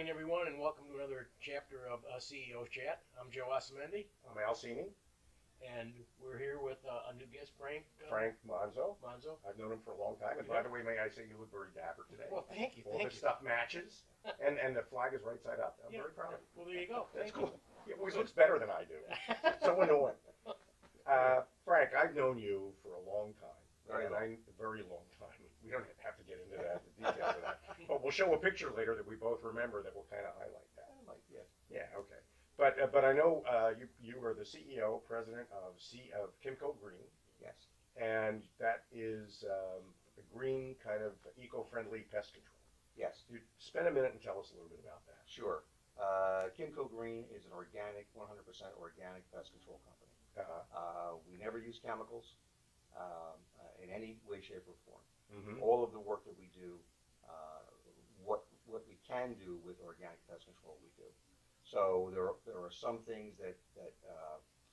morning, everyone, and welcome to another chapter of CEO Chat. I'm Joe Osamendi, I'm Alcini, and we're here with a new guest, Frank. Frank Monzo. Monzo. I've known him for a long time, and by the way, may I say you look very dapper today. Well, thank you. All this stuff matches, and the flag is right side up. I'm very proud of you. Well, there you go. That's Thank cool. He always looks better than I do. So annoying. Frank, I've known you for a long time. Very long time. We don't have to get into that, the details of that. But we'll show a picture later that we both remember that will kind of highlight that. Yeah, okay. But I know you are the CEO, president of Kimco Green. Yes. And that is the green kind of eco-friendly pest control. Yes. You spend a minute and tell us a little bit about that. Sure. Kimco Green is an organic, 100% organic pest control company. We never use chemicals in any way, shape, or form. Mm-hmm. All of the work that we do, what we can do with organic pest control, we do. So there are some things that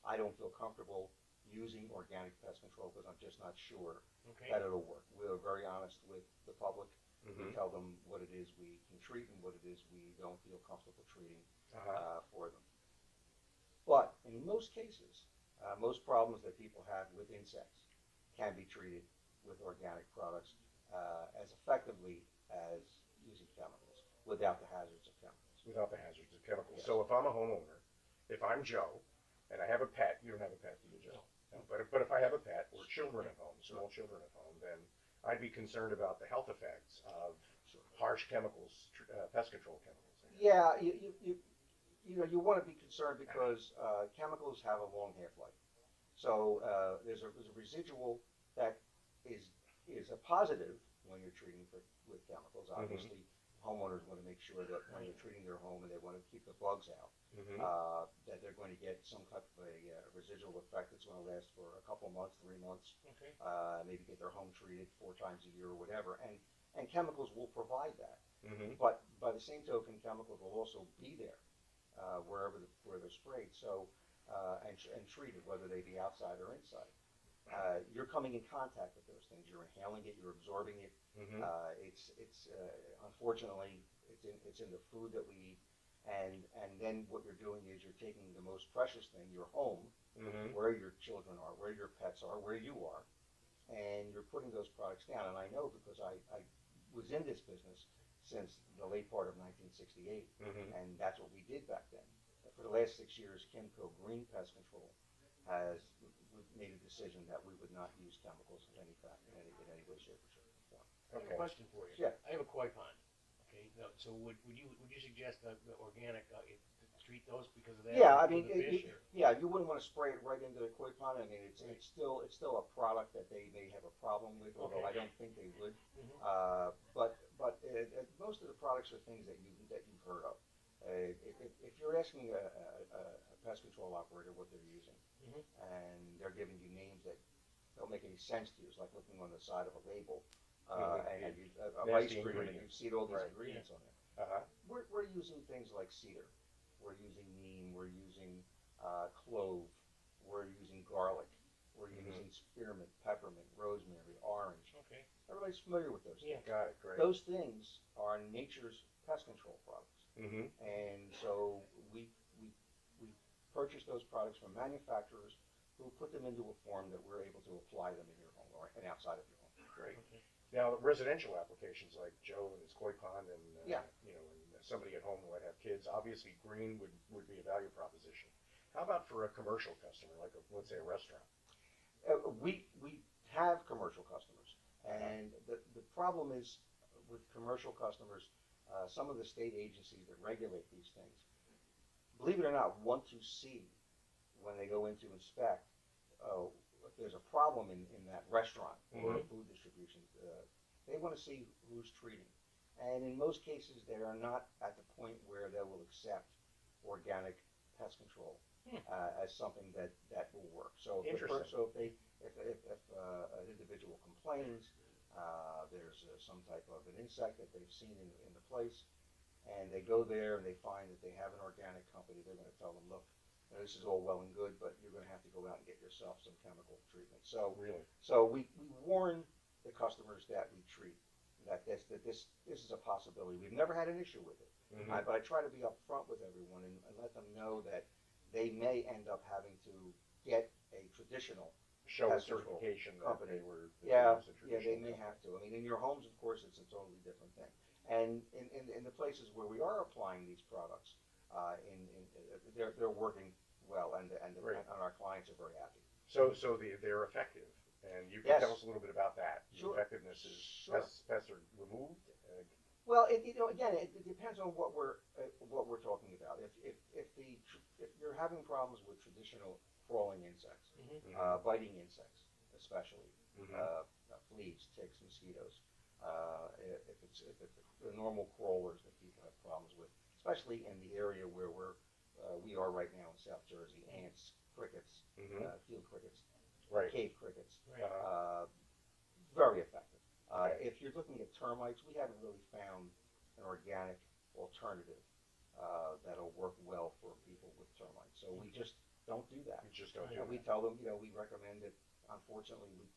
I don't feel comfortable using organic pest control because I'm just not sure that it'll work. We're very honest with the public. Mm-hmm. We tell them what it is we can treat and what it is we don't feel comfortable treating for them. But in most cases, most problems that people have with insects can be treated with organic products as effectively as using chemicals without the hazards of chemicals. Without the hazards of chemicals. Yes. So if I'm a homeowner, if I'm Joe, and I have a pet, you don't have a pet, do you, Joe? No. But if I have a pet or children at home, small children at home, then I'd be concerned about the health effects of harsh chemicals, pest control chemicals. Yeah, you want to be concerned because chemicals have a long half-life. So there's a residual that is a positive when you're treating with chemicals. Obviously, homeowners want to make sure that when they're treating their home and they want to keep the bugs out, that they're going to get some type of a residual effect that's going to last for a couple months, 3 months, maybe get their home treated 4 times a year or whatever. And chemicals will provide that. But by the same token, chemicals will also be there where they're sprayed. So and treated, whether they be outside or inside. You're coming in contact with those things. You're inhaling it. You're absorbing it. It's unfortunately it's in the food that we eat, and then what you're doing is you're taking the most precious thing, your home, where your children are, where your pets are, where you are, and you're putting those products down. And I know because I was in this business since the late part of 1968, and that's what we did back then. For the last 6 years, Kimco Green Pest Control we've made a decision that we would not use chemicals in any way, shape, or form. I have a question for you. Yeah. I have a koi pond. Okay. No, so would you suggest the organic treat those because of that? Yeah, I mean, you wouldn't want to spray it right into the koi pond. I mean, it's still a product that they may have a problem with, although I don't think they would. But most of the products are things that you've heard of. If you're asking a pest control operator what they're using, and they're giving you names that don't make any sense to you, it's like looking on the side of a label and a ice cream, and you see all these ingredients on there. We're using things like cedar, we're using neem, we're using clove, we're using garlic, we're using spearmint, peppermint, rosemary, orange. Everybody's familiar with those things. Got it, great. Those things are nature's pest control products. And so we purchase those products from manufacturers who put them into a form that we're able to apply them in your home and outside of your home. Great. Now, residential applications like Joe and his koi pond, and and somebody at home who might have kids, obviously green would be a value proposition. How about for a commercial customer, like let's say a restaurant? We have commercial customers, and the problem is with commercial customers. Some of the state agencies that regulate these things, believe it or not, want to see when they go in to inspect if there's a problem in that restaurant or food distribution. They want to see who's treating. And in most cases, they are not at the point where they will accept organic pest control as something that will work. So if an individual complains, there's some type of an insect that they've seen in the place, and they go there and they find that they have an organic company, they're going to tell them, look, this is all well and good, but you're going to have to go out and get yourself some chemical treatment. So, really? So we warn the customers that we treat that this is a possibility. We've never had an issue with it, but I try to be upfront with everyone and let them know that they may end up having to get a traditional Show a pest control certification that company. they were. Yeah, that yeah, they traditional may company. have to. I mean, in your homes, of course, it's a totally different thing. And in the places where we are applying these products, they're working well, and Right. and our clients are very happy. So they're effective, and you can Yes. tell us a little bit about that. The Sure. effectiveness is Sure. pests are removed. Well, again, it depends on what we're talking about. If you're having problems with traditional crawling insects, biting insects, especially fleas, ticks, mosquitoes, if it's the normal crawlers that people have problems with, especially in the area where we are right now in South Jersey, ants, crickets, field crickets, Right. cave crickets, Right. very effective. Okay. If you're looking at termites, we haven't really found an organic alternative that'll work well for people with termites. So we just don't do that. You just don't do And we that. tell them, we recommend it. Unfortunately,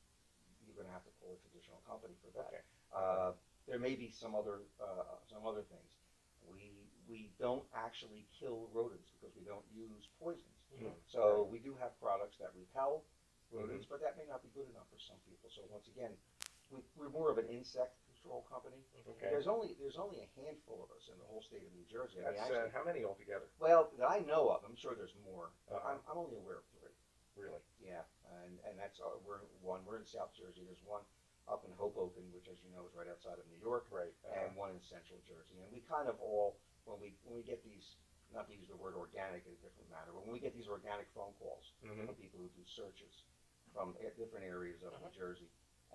you're going to have to call a traditional company for that. Okay. There may be some other things. We don't actually kill rodents because we don't use poisons. So we do have products that repel rodents, but that may not be good enough for some people. So once again, we're more of an insect control company. Okay. There's only a handful of us in the whole state of New Jersey. I mean, That's actually, how many altogether? well, that I know of. I'm sure there's more. I'm only aware of 3. Really? Yeah, and that's we're in South Jersey. There's one up in Hoboken, which, as you know, is right outside of New York, Right. and one in Central Jersey. And we kind of all, when we get these, not to use the word organic in a different manner, but when we get these organic phone calls from people who do searches from different areas of New Jersey,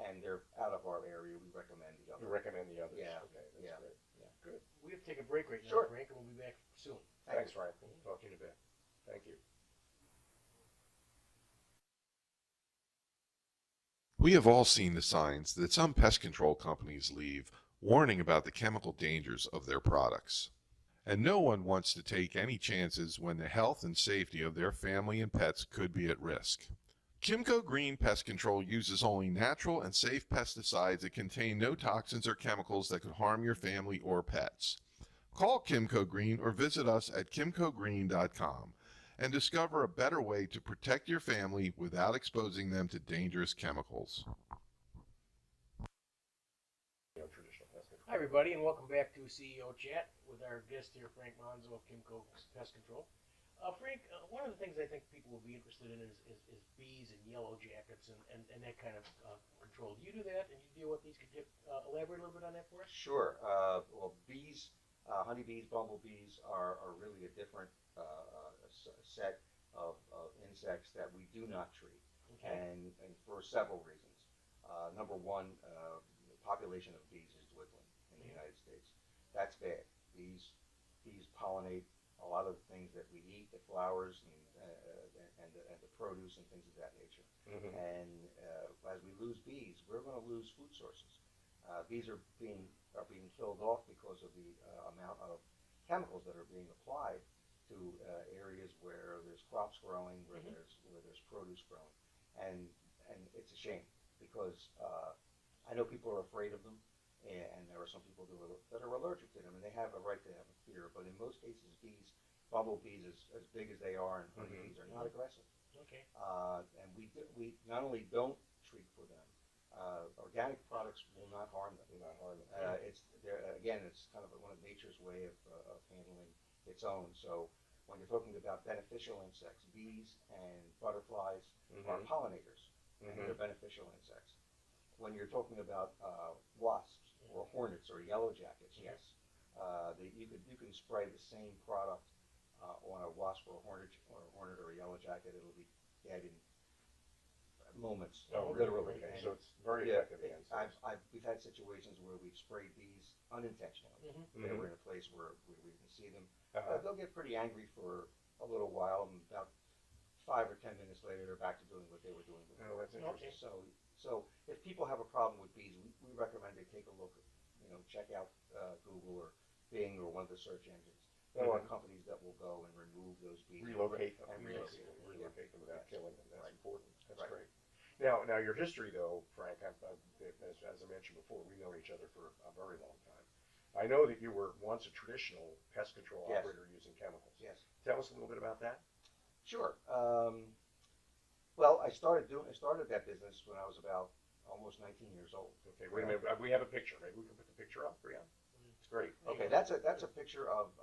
and they're out of our area, we recommend the other. You recommend the others? Yeah. Okay, that's Yeah. great. Yeah. Good. We have to take a break right now, Sure. Frank, and we'll be back soon. Thanks, Ryan. We'll talk to you in a bit. Thank you. We have all seen the signs that some pest control companies leave warning about the chemical dangers of their products. And no one wants to take any chances when the health and safety of their family and pets could be at risk. Kimco Green Pest Control uses only natural and safe pesticides that contain no toxins or chemicals that could harm your family or pets. Call Kimco Green or visit us at kimcogreen.com and discover a better way to protect your family without exposing them to dangerous chemicals. Traditional pest control. Hi, everybody, and welcome back to CEO Chat with our guest here, Frank Monzo of Kimco Pest Control. Frank, one of the things I think people will be interested in is bees and yellow jackets and that kind of control. Do you do that, and you deal with these? Could you elaborate a little bit on that for us? Sure. Well, bees, honeybees, bumblebees are really a different set of insects that we do not treat, Okay. and for several reasons. Number one, the population of bees is dwindling in the United States. That's bad. Bees pollinate a lot of the things that we eat, the flowers and the produce and things of that nature. And as we lose bees, we're going to lose food sources. Bees are being killed off because of the amount of chemicals that are being applied to areas where there's crops growing, where there's produce growing, and it's a shame because I know people are afraid of them, and there are some people that are allergic to them, and they have a right to have a fear. But in most cases, bumblebees, as big as they are, and honeybees are not aggressive. Okay. And we not only don't treat for them, organic products will not harm them. It's kind of one of nature's way of handling its own. So when you're talking about beneficial insects, bees and butterflies are pollinators, and they're beneficial insects. When you're talking about wasps or hornets or yellow jackets, yes, you can spray the same product on a wasp or a hornet or a yellow jacket. It'll be dead in moments, literally. Okay. And So it's very effective against those. we've had situations where we've sprayed bees unintentionally. They were in a place where we can see them. They'll get pretty angry for a little while, and about 5 or 10 minutes later, they're back to doing what they were doing before. Oh, that's interesting. So if people have a problem with bees, we recommend they take a look, check out Google or Bing or one of the search engines. There are companies that will go and remove those bees. Relocate them. And Relocate them without killing them. That's important. That's great. Now your history though, Frank, as I mentioned before, we've known each other for a very long time. I know that you were once a traditional pest control Yes. operator using chemicals. Yes. Tell us a little bit about that. Sure. Well, I started that business when I was about almost 19 years old. Okay, wait a minute. We have a picture. Maybe we can put the picture up, Brian. It's great. Okay, that's a picture of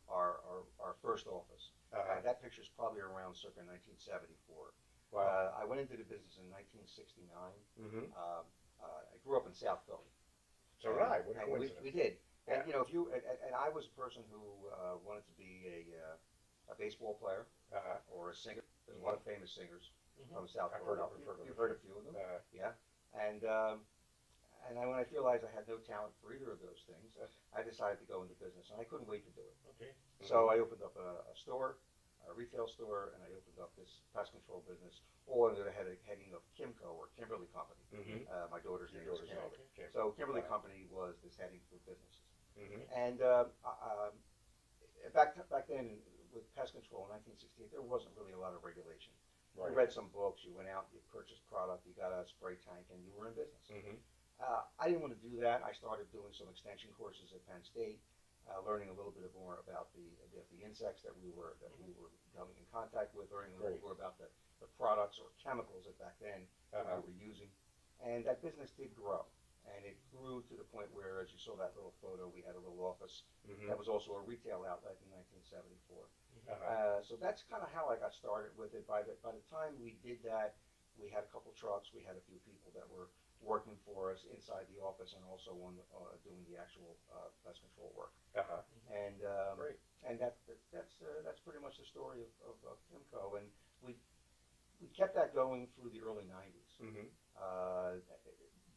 our first office. That picture is probably around circa 1974. Wow. I went into the business in 1969. Mm-hmm. I grew up in South Philly. So did I. What a And coincidence. we did. Yeah. And you know, and I was a person who wanted to be a baseball player or a singer. There's a lot of famous singers from South I've heard Philadelphia. of You've heard a few of them. Yeah. And when I realized I had no talent for either of those things, I decided to go into business, and I couldn't wait to do it. Okay. So I opened up a store, a retail store, and I opened up this pest control business, all under the heading of Kimco, or Kimberly Company. Mm-hmm. My daughter's Your name is daughter's Kim. name. Okay. So Kimberly Company was this heading for businesses. Mm-hmm. And back then, with pest control in 1968, there wasn't really a lot of regulation. Right. You read some books, you went out, you purchased product, you got a spray tank, and you were in business. Mm-hmm. I didn't want to do that. I started doing some extension courses at Penn State, learning a little bit more about the insects that we were coming in contact with, learning a little more about the products or chemicals that back then we were using. And that business did grow. And it grew to the point where, as you saw that little photo, we had a little office that was also a retail outlet in 1974. So that's kind of how I got started with it. By the time we did that, we had a couple trucks, we had a few people that were working for us inside the office and also on doing the actual pest control work. And Great. and that's pretty much the story of Kimco. And we kept that going through the early 90s. Mm-hmm.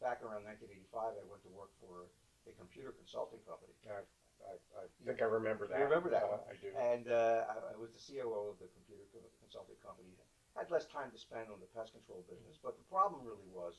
Back around 1985, I went to work for a computer consulting company. I think I remember that. You remember that one? I do. And I was the COO of the computer consulting company. Had less time to spend on the pest control business, but the problem really was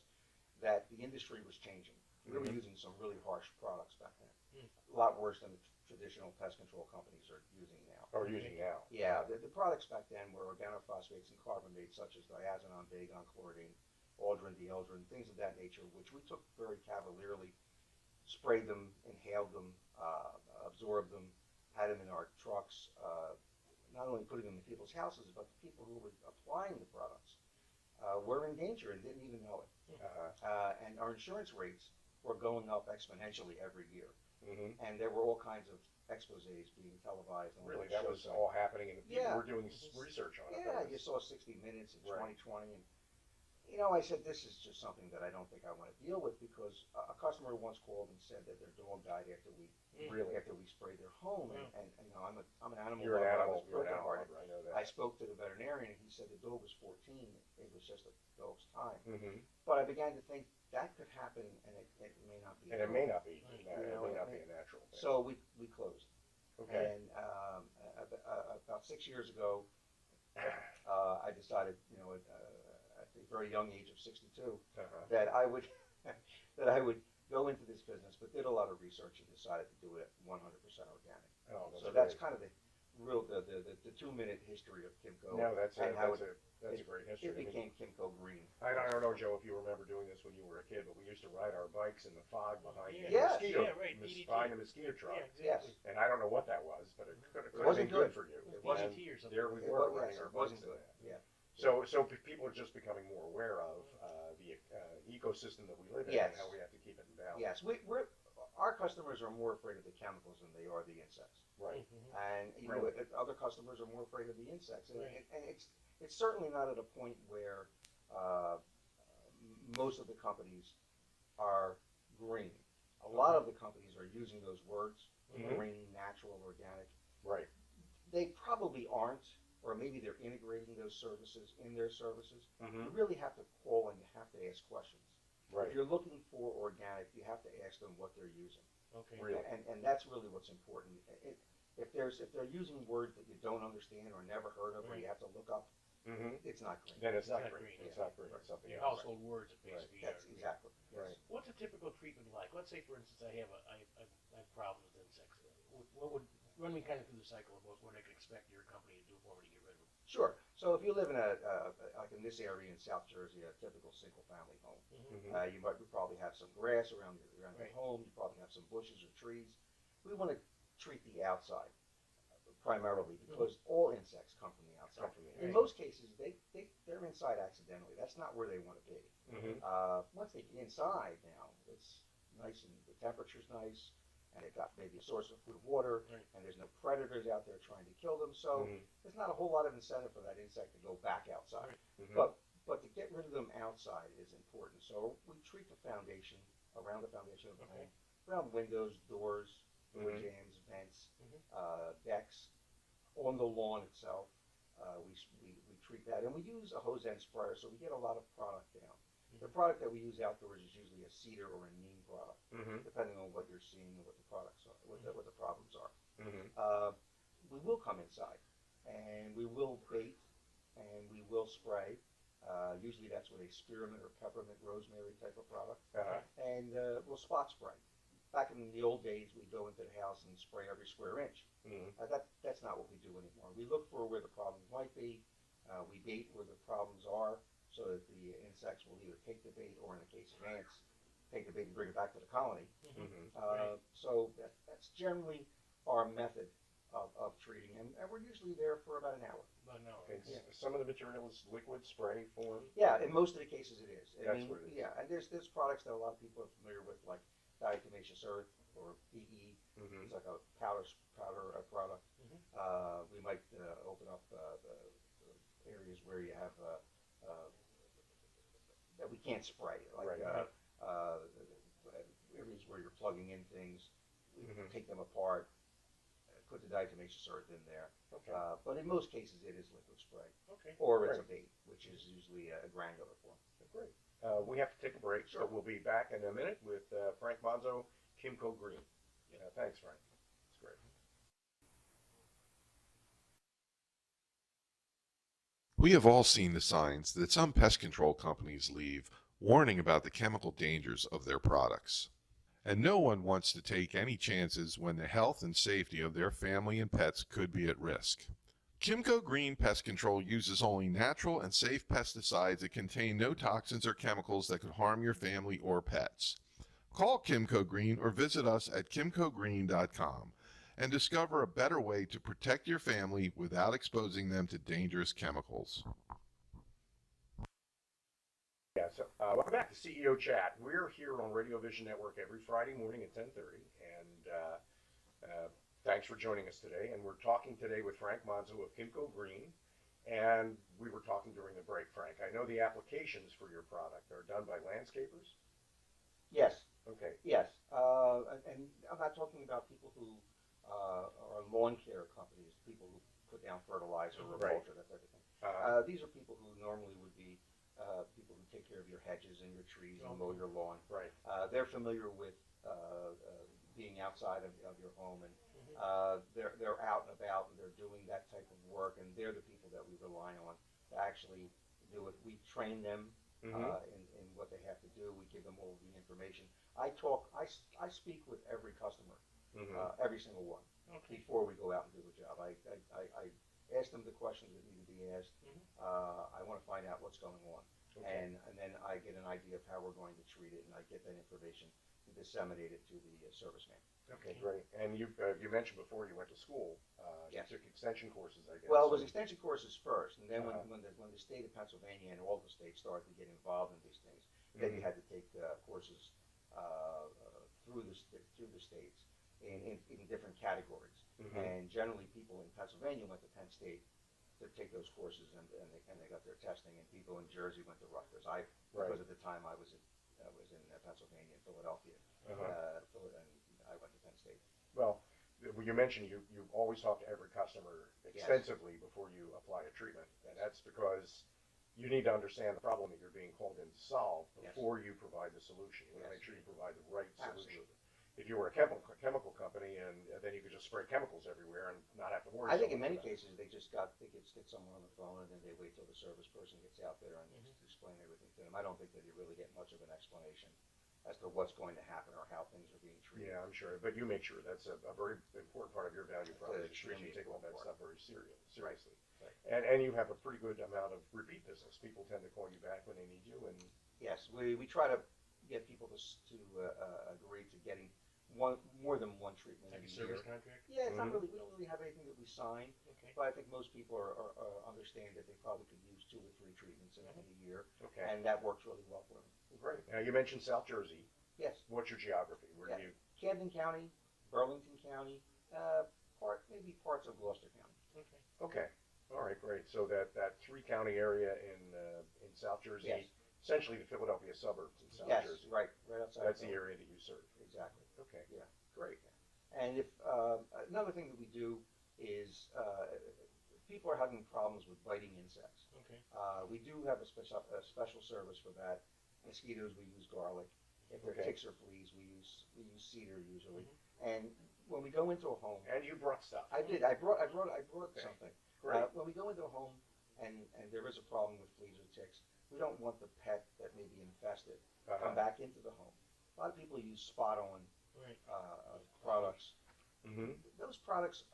that the industry was changing. We were using some really harsh products back then. A lot worse than the traditional pest control companies are using now. Or using now. Yeah, the products back then were organophosphates and carbamates such as diazinon, dagon, chloridine, aldrin, dieldrin, things of that nature, which we took very cavalierly, sprayed them, inhaled them, absorbed them, had them in our trucks, not only putting them in people's houses, but the people who were applying the products were in danger and didn't even know it. And our insurance rates were going up exponentially every year. Mm-hmm. And there were all kinds of exposés being televised. On Really, local that was shows. all happening, and the people Yeah. were doing research on it. Yeah, you saw 60 Minutes in Right. 2020, and you know, I said, this is just something that I don't think I want to deal with, because a customer once called and said that their dog died after we sprayed their home, and you know, I'm an animal You're an lover. I animal. was You're an animal brokenhearted. lover, I know that. I spoke to the veterinarian, and he said the dog was 14. It was just a dog's time. Mm-hmm. But I began to think that could happen, and it may not be. And it may not be. You It know, may not be a natural thing. So we closed. Okay. And about 6 years ago, I decided, you know, at the very young age of 62, that I would go into this business, but did a lot of research and decided to do it 100% organic. Oh, So great. that's kind of the 2-minute history of Kimco. No, that's and how a great history. it became Kimco Green. I don't know, Joe, if you remember doing this when you were a kid, but we used to ride our bikes in the fog behind the Yes. mosquito, Yeah, right, DDT. behind the mosquito truck. Yeah, exactly. And I don't know what that was, but it could have wasn't been good good. for you. It wasn't And DDT or something. there we It were wa- riding yes, our it bikes wasn't in good. that. Yeah. So people are just becoming more aware of the ecosystem that we live in Yes. and how we have to keep it in balance. Yes, our customers are more afraid of the chemicals than they are the insects. Right. And you know, Really? other customers are more afraid of the insects, and, Right. and it's certainly not at a point where most of the companies are green. A lot of the companies are using those words, Mhm. green, natural, organic. Right. They probably aren't, or maybe they're integrating those services in their services. Mm-hmm. You really have to call and you have to ask questions. Right. If you're looking for organic, you have to ask them what they're using. Okay. Really? And that's really what's important. If they're using words that you don't understand or never heard of, or you have to look up, Mm-hmm. it's not green. Then it's It's not not green. green. It's not green. It's something Your else. household words, it Right. basically. That's exactly. Yes. Right. What's a typical treatment like? Let's say, for instance, I have problems with insects. What would run me kind of through the cycle of what I could expect your company to do for me to get rid of them? Sure. So if you live in like in this area in South Jersey, a typical single-family home, you might probably have some grass around your Right. home. You probably have some bushes or trees. We want to treat the outside primarily because all insects come from the outside. In most cases, they're inside accidentally. That's not where they want to be. Once they get inside now, it's nice and the temperature's nice, and they've got maybe a source of food and water, and there's no predators out there trying to kill them. So there's not a whole lot of incentive for that insect to go back outside. But to get rid of them outside is important. So we treat the foundation, around the foundation of the home, around windows, doors, door jambs, vents, decks, on the lawn itself. We treat that, and we use a hose end sprayer, so we get a lot of product down. The product that we use outdoors is usually a cedar or a neem product, depending on what you're seeing and what the products are, what the problems are. We will come inside, and we will bait, and we will spray. Usually that's with a spearmint or peppermint rosemary type of product, and we'll spot spray. Back in the old days, we'd go into the house and spray every square inch. That's not what we do anymore. We look for where the problems might be. We bait where the problems are so that the insects will either take the bait or, in the case of ants, take the bait and bring it back to the colony. So that's generally our method of treating, and we're usually there for about an hour. Some of the material is liquid spray form. Yeah, in most of the cases it is. That's what it is. Yeah, and there's products that a lot of people are familiar with, like diatomaceous earth or PE. It's like a powder product. We might open up areas where you have that we can't spray, like areas where you're plugging in things. We take them apart, put the diatomaceous earth in there. But in most cases, it is liquid spray, or it's a bait, which is usually a granular form. Great. We have to take a break, so we'll be back in a minute with Frank Monzo, Kimco Green. Thanks, Frank. It's great. We have all seen the signs that some pest control companies leave warning about the chemical dangers of their products. And no one wants to take any chances when the health and safety of their family and pets could be at risk. Kimco Green Pest Control uses only natural and safe pesticides that contain no toxins or chemicals that could harm your family or pets. Call Kimco Green or visit us at kimcogreen.com and discover a better way to protect your family without exposing them to dangerous chemicals. Welcome back to CEO Chat. We're here on Radio Vision Network every Friday morning at 10:30, and thanks for joining us today. And we're talking today with Frank Monzo of Kimco Green, and we were talking during the break. Frank, I know the applications for your product are done by landscapers? Yes. Okay. Yes, and I'm not talking about people who are lawn care companies, people who put down fertilizer or mulch, that type of thing. These are people who normally would be people who take care of your hedges and your trees and mow your lawn. They're familiar with being outside of your home, and they're out and about, and they're doing that type of work, and they're the people that we rely on to actually do it. We train them in what they have to do. We give them all the information. I speak with every customer, every single one, before we go out and do the job. I ask them the questions that need to be asked. I want to find out what's going on, and then I get an idea of how we're going to treat it, and I get that information and disseminate it to the serviceman. Okay, great. And you mentioned before you went to school. You took extension courses, I guess. Well, it was extension courses first, and then when the state of Pennsylvania and all the states started to get involved in these things, then you had to take courses through the states in different categories. And generally, people in Pennsylvania went to Penn State to take those courses, and they got their testing. And people in Jersey went to Rutgers. Because at the time I was in Pennsylvania and Philadelphia, and I went to Penn State. Well, you mentioned you always talk to every customer extensively before you apply a treatment, and that's because you need to understand the problem that you're being called in to solve before you provide the solution. You want to make sure you provide the right solution. If you were a chemical company, and then you could just spray chemicals everywhere and not have to worry. I think in many cases they could get someone on the phone, and then they wait till the service person gets out there and just explain everything to them. I don't think that you really get much of an explanation as to what's going to happen or how things are being treated. Yeah, I'm sure. But you make sure that's a very important part of your value proposition. You take all that stuff very seriously. Right. And you have a pretty good amount of repeat business. People tend to call you back when they need you, and Yes, we try to get people to agree to getting more than one treatment Like in a a service year. contract? Yeah, it's not Mhm. really, we don't really have anything that we sign, Okay. but I think most people understand that they probably could use 2 or 3 treatments in a year, okay, and that works really well for them. great. Now you mentioned South Jersey. Yes, What's your geography? Where do Yeah. you? Camden County, Burlington County, maybe parts of Gloucester County. Okay. Okay, all right, great. So that 3 county area in South Jersey, Yes. essentially the Philadelphia suburbs in South Yes, Jersey. right outside. That's of the Philly. area that you serve. Exactly. Okay, Yeah. great. And if another thing that we do is people are having problems with biting insects. Okay. We do have a special service for that. Mosquitoes, we use garlic. If they're Okay. ticks or fleas, we use cedar usually. And when we go into a home, And you brought stuff. I did. I brought Okay. something. Great. When we go into a home and there is a problem with fleas or ticks, we don't want the pet that may be infested come back into the home. A lot of people use spot-on Right. products. Mm-hmm. Those products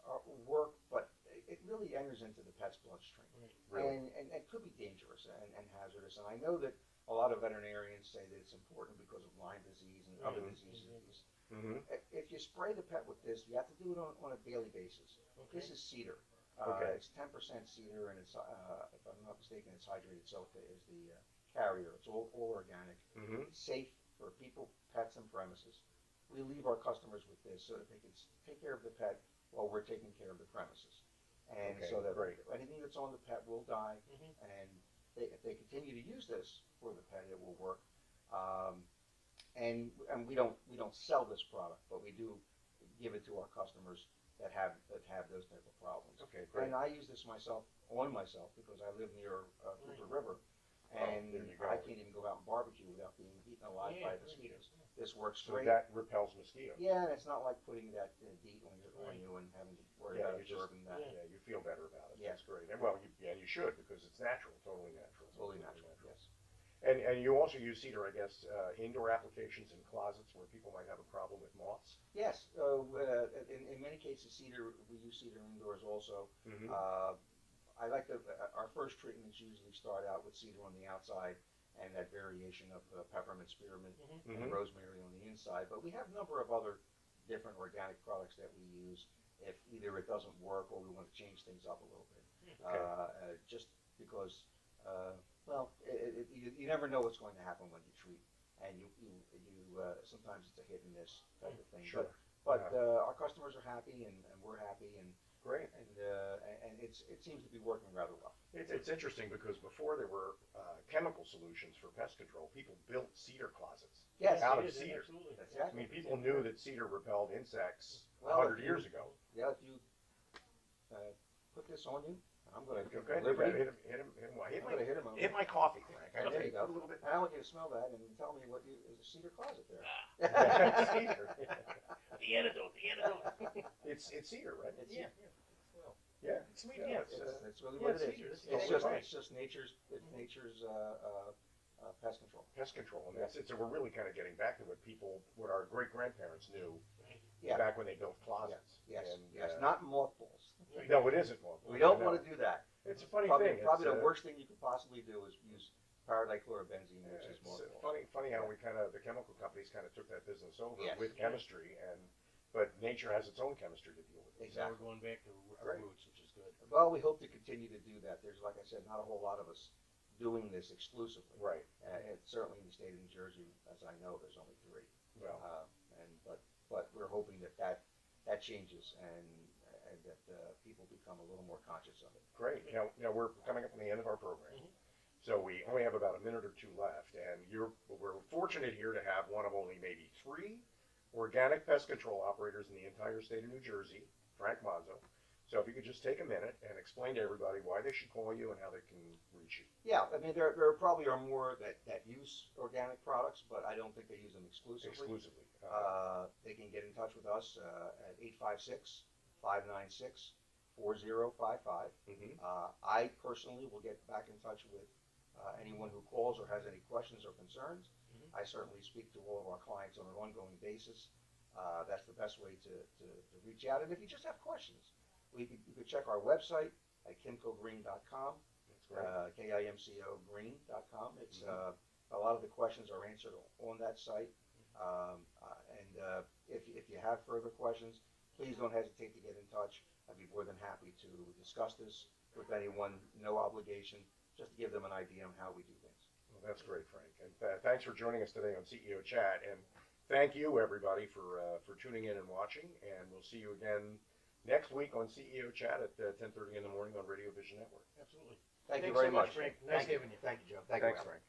work, but it really enters into the pet's bloodstream, Right. Really? and it could be dangerous and hazardous. And I know that a lot of veterinarians say that it's important because of Lyme disease and other Mhm. diseases. Mm-hmm. If you spray the pet with this, you have to do it on a daily basis. Okay. This is cedar. Okay. It's 10% cedar, and it's, if I'm not mistaken, it's hydrated silica is the carrier. It's all organic. Mm-hmm. It's safe for people, pets, and premises. We leave our customers with this so that they can take care of the pet while we're taking care of the premises. And Okay, so that great. anything that's on the pet will die, Mhm. and if they continue to use this for the pet, it will work. And we don't sell this product, but we do give it to our customers that have those type of problems. Okay, great. And I use this myself because I live near Cooper River, Oh, and there you go. I can't even go out and barbecue without being eaten alive Yeah, by right. mosquitoes. This works So great. that repels mosquitoes. Yeah, and it's not like putting that DEET on Right. you and having to worry Yeah, about you just, absorbing that. yeah, you feel better about it. Yeah. That's great. And well, you should because it's natural, totally natural. Totally natural. Yes. And you also use cedar, I guess, indoor applications in closets where people might have a problem with moths. Yes. In many cases, we use cedar indoors also. Mm-hmm. I like our first treatments usually start out with cedar on the outside and that variation of peppermint, spearmint, Mhm. and rosemary on the inside. But we have a number of other different organic products that we use if either it doesn't work or we want to change things up a little bit. Just because, you never know what's going to happen when you treat, and you sometimes it's a hit and miss type of thing. Sure. But our customers are happy and we're happy and Great. it seems to be working rather well. It's interesting because before there were chemical solutions for pest control, people built cedar closets Yes, out it of is, cedar. Absolutely. That's I exactly. mean, people knew that cedar repelled insects Well, 100 if years you- ago. Yeah, if you put this on you, I'm going to give Okay, liberty. hit him. I'm going to hit him over. Hit my coffee, Frank. I There did. you go. Put a little bit. And I want you to smell that and tell me what is a cedar closet there. Cedar. The antidote. The antidote. It's cedar, right? It's, Yeah. Yeah. It's sweet. Yeah, Yeah. it's really yeah, what it cedar. is. It's totally fine. It's just nature's pest control. Pest control, and that's it. So we're really kind of getting back to what our great grandparents knew Yeah. back when they built closets. Yes. And, Yes. Not mothballs. No, it isn't. Well, We don't no. want to do that. It's a funny Probably, thing. probably It's, the worst thing you could possibly do is use paradichlorobenzene, which is It's mothballs. funny how the chemical companies kind of took that business over Yes. with chemistry, but nature has its own chemistry to deal with. So Exactly. we're going back to our Right. roots, which is good. Well, we hope to continue to do that. There's, like I said, not a whole lot of us doing this exclusively. Right. It's certainly in the state of New Jersey, as I know, there's only 3. Well, But we're hoping that changes and that people become a little more conscious of it. great. Now we're coming up on the end of our program, Mhm. so we only have about a minute or 2 left, and we're fortunate here to have one of only maybe 3 organic pest control operators in the entire state of New Jersey, Frank Monzo. So if you could just take a minute and explain to everybody why they should call you and how they can reach you. Yeah, I mean, there probably are more that use organic products, but I don't think they use them exclusively. Exclusively. They can get in touch with us at 856-596-4055. Mhm. I personally will get back in touch with anyone who calls or has any questions or concerns. Mhm. I certainly speak to all of our clients on an ongoing basis. That's the best way to reach out. And if you just have questions, you could check our website, at kimcogreen.com. That's great. KIMCO green.com. It's a lot of the questions are answered on that site. If you have further questions, please don't hesitate to get in touch. I'd be more than happy to discuss this with anyone, no obligation, just to give them an idea on how we do things. Well, that's great, Frank. And thanks for joining us today on CEO Chat. And thank you, everybody, for tuning in and watching. And we'll see you again next week on CEO Chat at 10:30 in the morning on Radio Vision Network. Absolutely. Thank you Thanks very so much, much. Frank. Nice Thank you. having you. Thank you, Joe. Thank Thanks, you, Al. Frank.